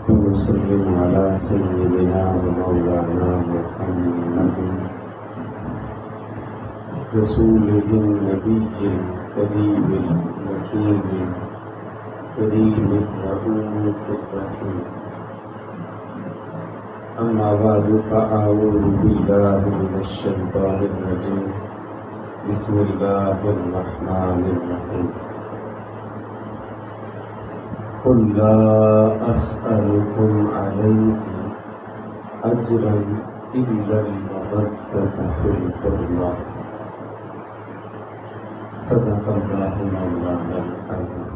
وسلم على سيدنا ومولانا محمد رسوله النبي الكريم المكين كريم الرؤوف الرحيم. أما بعد فأعوذ بالله من الشيطان الرجيم. بسم الله الرحمن الرحيم. قل لا أسألكم عليه أجرا إلا المودة في القربى. صدق الله مولانا العظيم.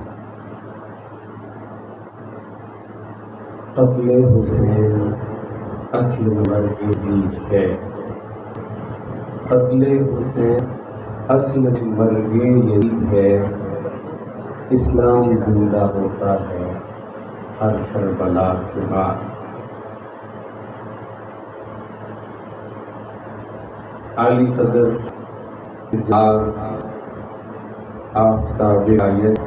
قتل حسین اصل مرگزی ہے. قتل حسین اصل مرگ یہی ہے. اسلام زندہ ہوتا ہے ہر کربلا کے بعد. عالی قدر اظہار آفتاب آیت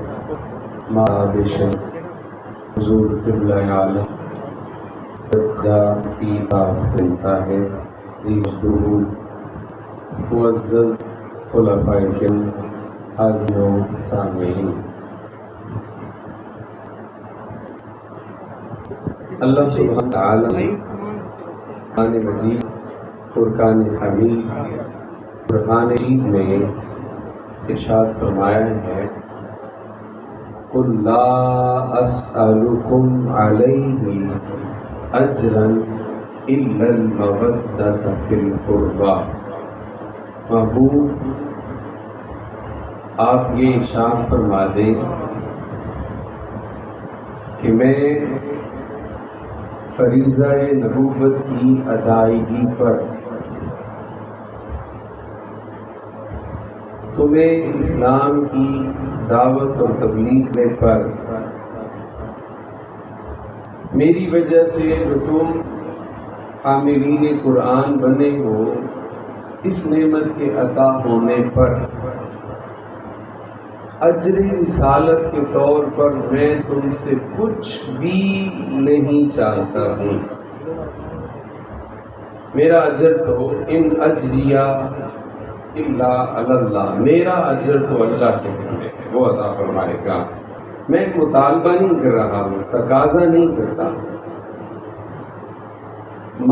مابشن حضور قبلہ عالم فی آفتن صاحب زیج دہود معزز خلفاء کرام حاضرین و سامعین، اللہ سبحانہ تعالی نے قرآن مجید، فرقان حمید، قرآن عید میں ارشاد فرمایا ہے قُلْ لَا أَسْأَلُكُمْ عَلَيْهِ أَجْرًا إِلَّا الْمَوَدَّةَ فِي الْقُرْبَى. محبوب آپ یہ ارشاد فرما دیں کہ میں فریضہ نبوت کی ادائیگی پر تمہیں اسلام کی دعوت اور تبلیغ پر میری وجہ سے جو تم حاملین قرآن بنے ہو، اس نعمت کے عطا ہونے پر اجر رسالت کے طور پر میں تم سے کچھ بھی نہیں چاہتا ہوں. میرا اجر تو ان اجریہ الا علی اللہ، میرا اجر تو اللہ کے ذمہ ہے، وہ عطا فرمائے گا. میں مطالبہ نہیں کر رہا ہوں، تقاضا نہیں کرتا،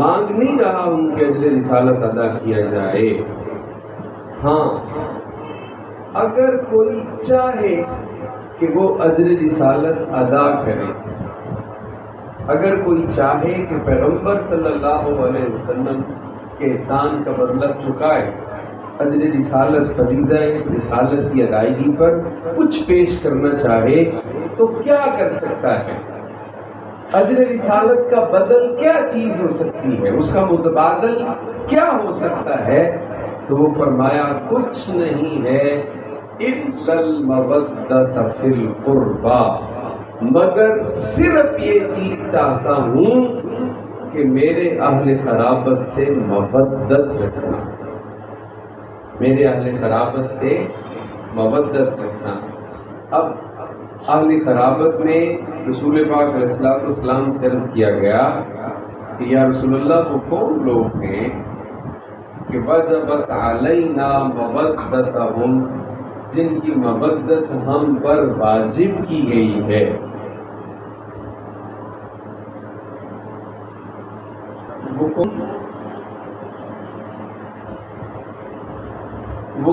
مانگ نہیں رہا ہوں کہ اجر رسالت ادا کیا جائے. ہاں، اگر کوئی چاہے کہ وہ اجر رسالت ادا کرے، اگر کوئی چاہے کہ پیغمبر صلی اللہ علیہ وسلم کے احسان کا بدلہ چکائے، اجر رسالت فریضہ رسالت کی ادائیگی پر کچھ پیش کرنا چاہے تو کیا کر سکتا ہے؟ اجر رسالت کا بدل کیا چیز ہو سکتی ہے؟ اس کا متبادل کیا ہو سکتا ہے؟ تو وہ فرمایا کچھ نہیں ہے اِلَّا الْمَوَدَّةَ فِي الْقُرْبَى، مگر صرف یہ چیز چاہتا ہوں کہ میرے اہل قرابت سے مودت رکھنا، میرے اہل قرابت سے مودت رکھنا. اب اہل قرابت میں رسول پاک علیہ السلام سے عرض کیا گیا کہ یا رسول اللہ وہ کون لوگ ہیں کہ وجبت علینا مودتہم، جن کی مودت ہم پر واجب کی گئی ہے. وہ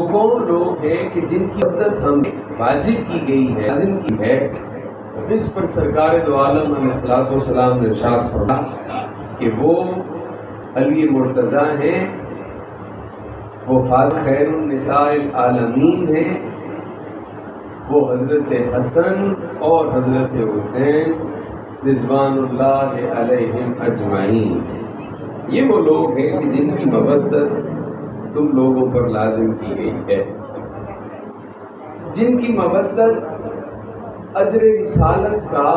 کون لوگ ہیں کہ جن کی مودت ہم واجب کی گئی ہے، لازم کی ہے. اس پر سرکار دو عالم علیہ السلام نے ارشاد فرمایا کہ وہ علی مرتضیٰ ہیں، وہ خیر النساء العالمین ہیں، وہ حضرت حسن اور حضرت حسین رضوان اللہ علیہم اجمعین. یہ وہ لوگ ہیں جن کی مودت تم لوگوں پر لازم کی گئی ہے، جن کی مودت اجر رسالت کا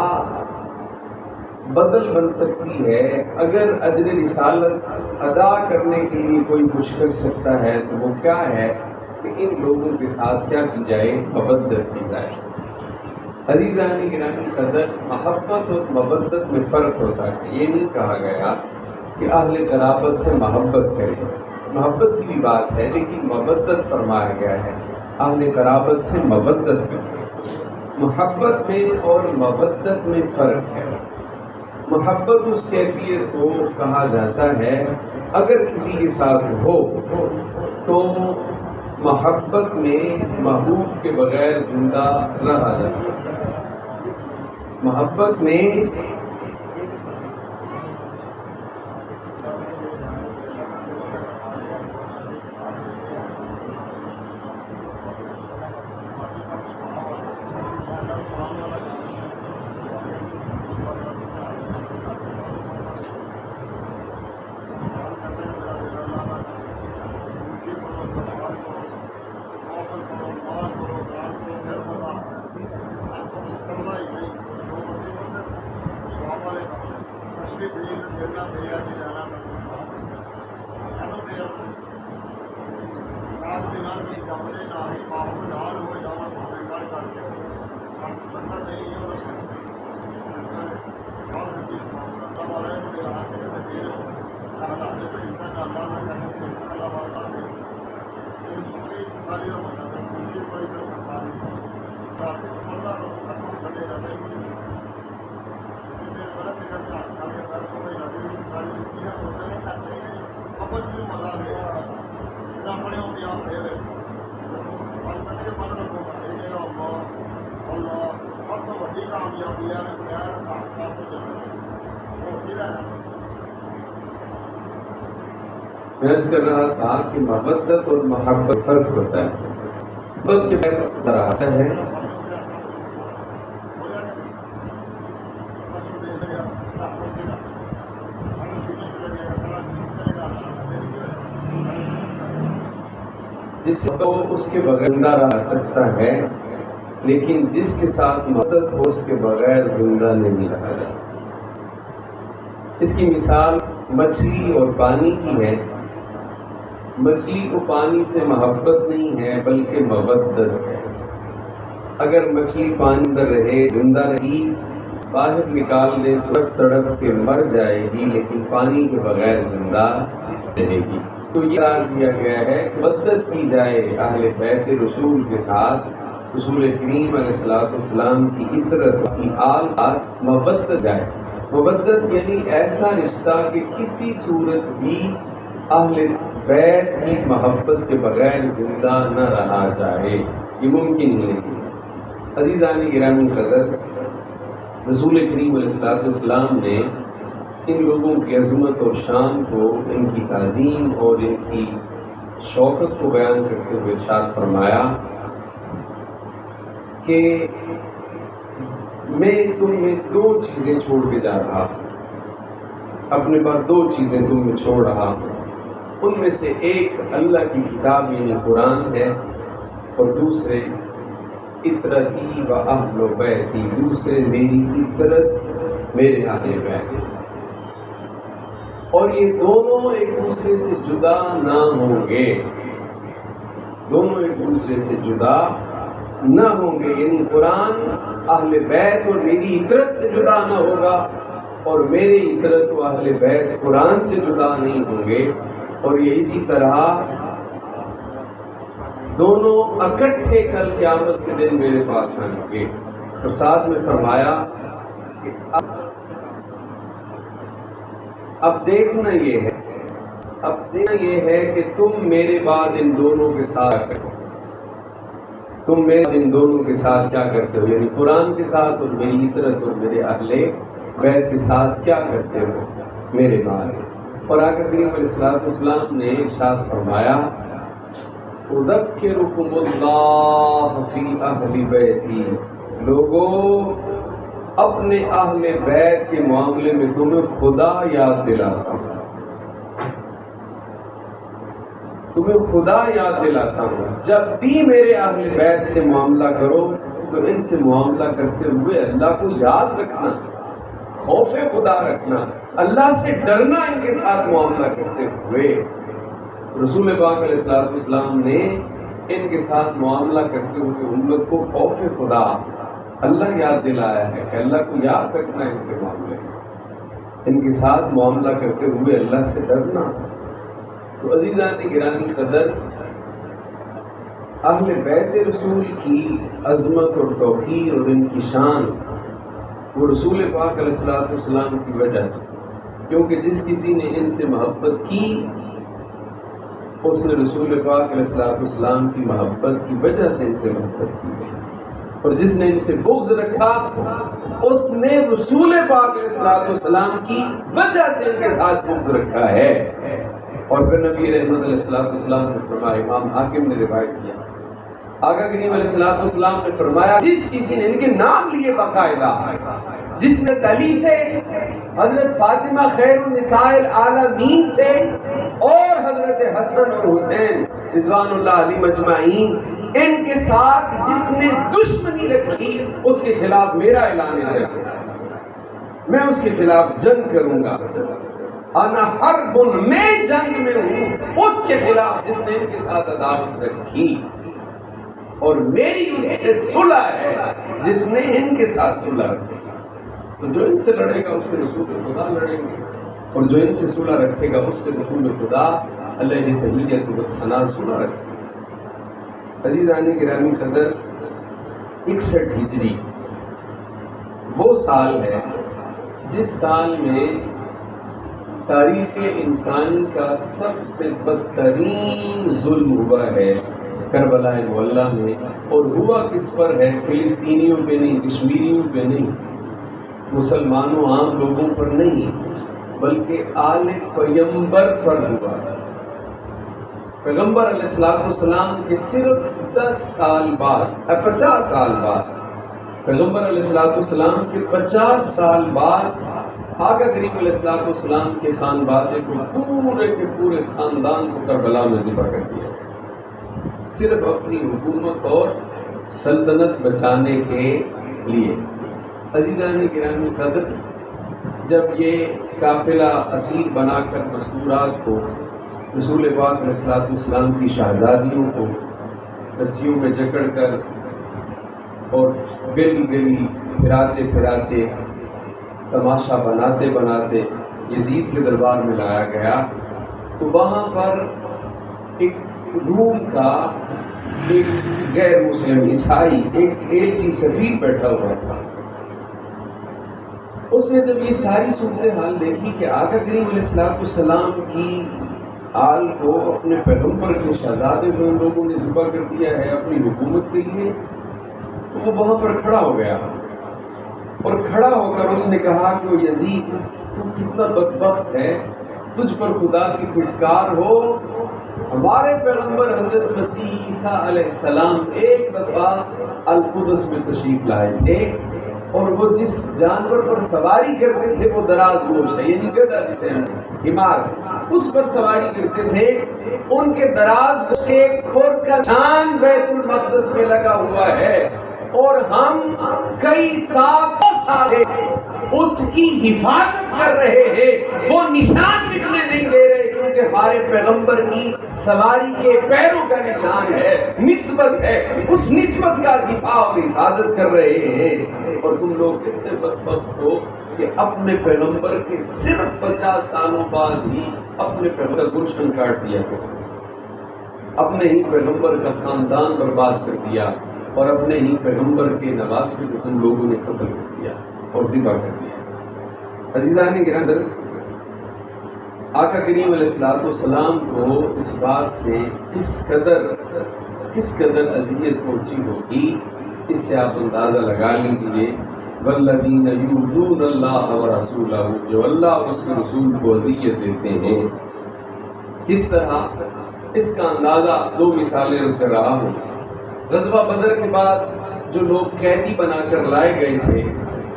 بدل بن سکتی ہے. اگر اجر رسالت ادا کرنے کے لیے کوئی کچھ کر سکتا ہے تو وہ کیا ہے کہ ان لوگوں کے ساتھ کیا کی جائے؟ مودت کی جائے. عزیزانی گرامی قدر، محبت اور مودت میں فرق ہوتا ہے۔ یہ نہیں کہا گیا کہ اہل قرابت سے محبت کریں، محبت کی بھی بات ہے، لیکن مودت فرمایا گیا ہے، اہل قرابت سے مودت کریں۔ محبت میں اور مودت میں فرق ہے۔ محبت اس کیفیت کو کہا جاتا ہے اگر کسی کے ساتھ ہو تو محبت میں محبوب کے بغیر زندہ رہا جا سکتا ہے۔ محبت میں میں عرض کر رہا تھا کہ مودت اور محبت فرق ہوتا ہے۔ محبت کے بعد دراصل ہے جس کو اس کے بغیر زندہ رہ سکتا ہے، لیکن جس کے ساتھ مودت ہو اس کے بغیر زندہ نہیں رہا جا سکتا۔ اس کی مثال مچھلی اور پانی کی ہے۔ مچھلی کو پانی سے محبت نہیں ہے بلکہ مودت ہے۔ اگر مچھلی پانی اندر رہے، زندہ رہی، باہر نکال دے تو تڑپ کے مر جائے گی، لیکن پانی کے بغیر زندہ رہے گی۔ تو یہ قرار دیا گیا ہے کہ مودت کی جائے اہل بیت رسول کے ساتھ، رسول کریم علیہ السلام کی عطرت کی آل مودت جائے۔ مودت یعنی ایسا رشتہ کہ کسی صورت بھی اہل بیت کی محبت کے بغیر زندہ نہ رہا جائے، یہ ممکن نہیں ہے۔ عزیزان گرامی قدر، رسول کریم علیہ السلام نے ان لوگوں کی عظمت اور شان کو، ان کی تعظیم اور ان کی شوکت کو بیان کرتے ہوئے ارشاد فرمایا کہ میں تم میں دو چیزیں چھوڑ کے جا رہا ہوں، اپنے پاس دو چیزیں تم میں چھوڑ رہا ہوں، ان میں سے ایک اللہ کی کتاب یعنی قرآن ہے، اور دوسرے عطرتی و اہل بیتی، دوسرے میری عطرت، میرے اہل بیت، اور یہ دونوں ایک دوسرے سے جدا نہ ہوں گے، دونوں ایک دوسرے سے جدا نہ ہوں گے، یعنی قرآن اہل بیت اور میری عطرت سے جدا نہ ہوگا، اور میری عطرت و اہل بیت قرآن سے جدا نہیں ہوں گے، اور یہ اسی طرح دونوں اکٹھے کل قیامت کے دن میرے پاس آئیں گے۔ اور ساتھ میں فرمایا کہ اب دیکھنا یہ ہے کہ تم میرے بعد ان دونوں کے ساتھ کرو، تم میرے ان دونوں کے ساتھ کیا کرتے ہو، یعنی قرآن کے ساتھ اور میری عطرت اور میرے اہل بیت کے ساتھ کیا کرتے ہو میرے بعد۔ اور آقا کریم علیہ السلام نے ارشاد فرمایا اذکرکم اللہ فی اہل بیتی، لوگوں اپنے اہل بیت کے معاملے میں تمہیں خدا یاد دلاتا ہوں، تمہیں خدا یاد دلاتا ہوں، جب بھی میرے اہل بیت سے معاملہ کرو تو ان سے معاملہ کرتے ہوئے اللہ کو یاد رکھنا، خوف خدا رکھنا، اللہ سے ڈرنا، ان کے ساتھ معاملہ کرتے ہوئے۔ رسول پاک علیہ السلام نے ان کے ساتھ معاملہ کرتے ہوئے امت کو خوف خدا اللہ یاد دلایا ہے کہ اللہ کو یاد رکھنا ہے ان کے معاملے میں، ان کے ساتھ معاملہ کرتے ہوئے اللہ سے ڈرنا۔ تو عزیزان گرامی قدر، اہل بیت رسول کی عظمت اور توقیر اور ان کی شان وہ رسول پاک علیہ الصلوۃ والسلام کی وجہ سے، کیونکہ جس کسی نے ان سے محبت کی اس نے رسول پاک علیہ الصلوۃ والسلام کی محبت کی وجہ سے ان سے محبت کی، اور جس نے ان سے بغض رکھا اس نے رسول پاک علیہ الصلوۃ والسلام کی وجہ سے ان کے ساتھ بغض رکھا ہے۔ اور پھر نبی رحمت علیہ الصلوۃ والسلام نے فرمایا، امام حاکم نے روایت کیا، آقا کریم علیہ الصلوۃ والسلام نے فرمایا، جس کسی نے ان کے نام لیے باقاعدہ، جس نے علی سے، حضرت فاطمہ خیر النساء العالمین سے، اور حضرت حسن اور حسین رضوان اللہ علیہم اجمعین، ان کے ساتھ جس نے دشمنی رکھی اس کے خلاف میرا اعلان ہے، میں اس کے خلاف جنگ کروں گا، انا حرب، میں جنگ میں ہوں اس کے خلاف جس نے ان کے ساتھ عداوت رکھی، اور میری اس سے صلح ہے جس نے ان کے ساتھ صلح رکھی۔ تو جو ان سے لڑے گا اس سے رسول خدا لڑیں گے، اور جو ان سے صلح رکھے گا اس سے رسول خدا علیہ تحیت و ثنا صلح رکھے گا۔ عزیزان گرامی قدر، 61 ہجری وہ سال ہے جس سال میں تاریخ انسانی کا سب سے بدترین ظلم ہوا ہے کربلا معلیٰ میں، اور ہوا کس پر ہے؟ فلسطینیوں پہ نہیں، کشمیریوں پہ نہیں، مسلمانوں عام لوگوں پر نہیں، بلکہ آل پیغمبر پر ہوا۔ پیغمبر علیہ السلام کے صرف 10 سال بعد، 50 سال بعد، پیغمبر علیہ السلام کے 50 سال بعد آقا کریم علیہ السلام کے خاندان کو پورے کے پورے خاندان کو کربلا میں ذبح کر دیا، صرف اپنی حکومت اور سلطنت بچانے کے لیے۔ عزیزان گرامی قدر، جب یہ قافلہ اسیر بنا کر مستورات کو، رسول پاک علیہ السلام کی شہزادیوں کو رسیوں میں جکڑ کر اور گلی گلی پھراتے پھراتے، تماشا بناتے بناتے یزید کے دربار میں لایا گیا، تو وہاں پر ایک روم کا ایک غیر مسلم عیسائی، ایک ایلچی سفیر بیٹھا ہوا تھا۔ اس نے جب یہ ساری صورتحال دیکھی کہ آقا کریم علیہ السلام کی آل کو اپنے پیغمبر کے شہزادے کو ان لوگوں نے ذبح کر دیا ہے اپنی حکومت کے لیے، تو وہ وہاں پر کھڑا ہو گیا، اور کھڑا ہو کر اس نے کہا کہ یزید، تو کتنا بدبخت ہے، تجھ پر خدا کی پھٹکار ہو، ہمارے پیغمبر حضرت مسیح عیسیٰ علیہ السلام ایک دفعہ القدس میں تشریف لائے تھے، اور وہ جس جانور پر سواری کرتے تھے وہ دراز گوش ہے، یعنی گدھا جسے حمار، اس پر سواری کرتے تھے، ان کے دراز گوش کے کھور کا نشان بیت المقدس میں لگا ہوا ہے، اور ہم کئی سال اس کی حفاظت کر رہے ہیں، وہ نشان مٹنے نہیں دے رہے، کیونکہ ہمارے پیغمبر کی سواری کے پیروں کا نشان ہے، نسبت ہے، اس نسبت کا دفاع اور حفاظت کر رہے ہیں، اور تم لوگ کتنے بدبخت ہو کہ اپنے پیغمبر کے صرف 50 سالوں بعد ہی اپنے پیغمبر کا گلشن کاٹ دیا تھا، اپنے ہی پیغمبر کا خاندان برباد کر دیا، اور اپنے ہی پیغمبر کے نواسے کو تم لوگوں نے قتل کر دیا اور ذبح کر دیا۔ عزیزان گرامی، آقا کریم علیہ السلام کو اس بات سے کس قدر اذیت پہنچی ہوگی، اس سے آپ اندازہ لگا لیجیے۔ والذین یؤذون اللہ ورسولہ، جو اللہ اور اس کے رسول کو اذیت دیتے ہیں، کس طرح، اس کا اندازہ 2 مثالیں عرض کر رہا ہوں۔ غزوہ بدر کے بعد جو لوگ قیدی بنا کر لائے گئے تھے،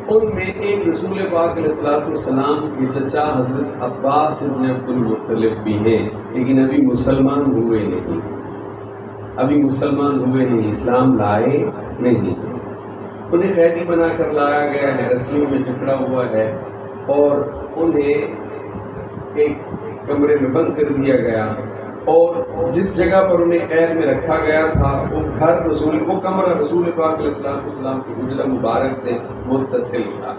ان میں ایک رسول پاک علیہ السلام کے چچا حضرت عباس ابن عبد المطلب بھی ہیں، لیکن ابھی مسلمان ہوئے نہیں، اسلام لائے نہیں، انہیں قیدی بنا کر لایا گیا ہے، رسیوں میں جکڑا ہوا ہے، اور انہیں ایک کمرے میں بند کر دیا گیا، اور جس جگہ پر انہیں قید میں رکھا گیا تھا وہ کمرہ رسول پاک علیہ السلام کی حجرہ مبارک سے متصل تھا۔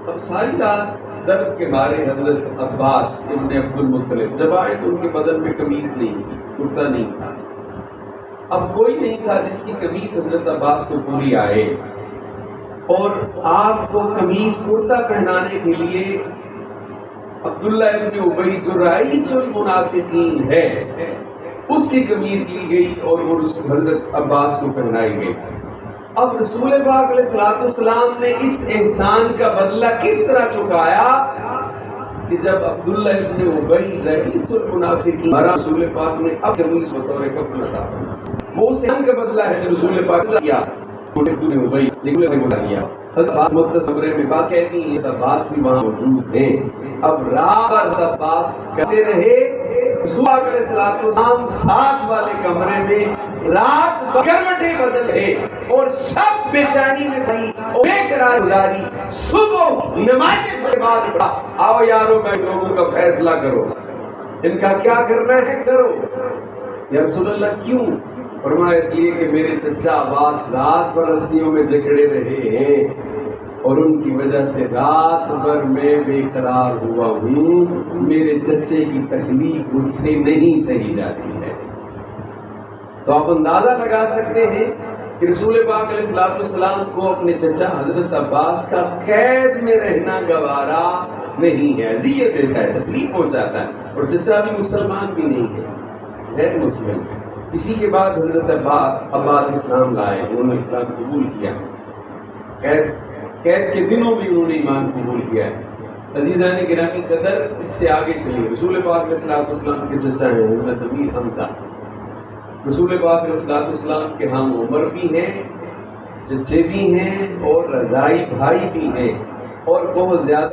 اب ساری رات درد کے مارے حضرت عباس ابن عبد المطلب، جب آئے تو ان کے بدن میں قمیص نہیں تھی، کرتا نہیں تھا۔ اب کوئی نہیں تھا جس کی قمیص حضرت عباس کو پوری آئے، اور آپ کو قمیص کرتا پہنانے کے لیے عبداللہ ابن ابی جو رئیس المنافقین ہے اس کی قمیص لی گئی اور وہ حضرت عباس کو پہنائی گئی۔ اب رسول پاک علیہ السلام نے اس احسان کا بدلہ کس طرح چکایا کہ جب عبداللہ ابن ابی رئیس المنافقین رسول پاک نے اب قمیص بطور کفن عطا فرمایا، وہ اس احسان کا بدلہ ہے جو رسول پاک نے کیا۔ حضرت عباس متصورے میں بات کہتی ہیں، عباس بھی وہاں موجود ہیں۔ اب رات عباس کرتے رہے، رسول پاک علیہ السلام ساتھ والے کمرے میں رات کروٹیں بدلے اور شب بے چینی میں تھی اور بے قرار گزاری۔ صبح نماز کے بعد آؤ یارو میں لوگوں کا فیصلہ کرو، ان کا کیا کرنا ہے کرو۔ یا رسول اللہ کیوں؟ فرمایا اس لیے کہ میرے چچا عباس رات بھر رسیوں میں جکڑے رہے ہیں اور ان کی وجہ سے رات بھر میں بے قرار ہوا ہوں، میرے چچے کی تکلیف مجھ سے نہیں سہی جاتی ہے۔ تو آپ اندازہ لگا سکتے ہیں کہ رسول پاک علیہ السلام کو اپنے چچا حضرت عباس کا قید میں رہنا گوارا نہیں ہے، اذیت دیتا ہے، تکلیف پہنچاتا ہے، اور چچا بھی مسلمان بھی نہیں ہے، غیر مسلم ہے۔ اسی کے بعد حضرت عباس اسلام لائے، انہوں نے اسلام قبول کیا، قید کے دنوں بھی انہوں نے ایمان قبول کیا ہے۔ عزیزان گرامی قدر، اس سے آگے چلیے، رسول پاک علیہ السلام کے چچا ہیں حضرت امیر حمزہ، رسول پاک علیہ السلام کے ہم عمر بھی ہیں، چچے بھی ہیں اور رضائی بھائی بھی ہیں، اور بہت زیادہ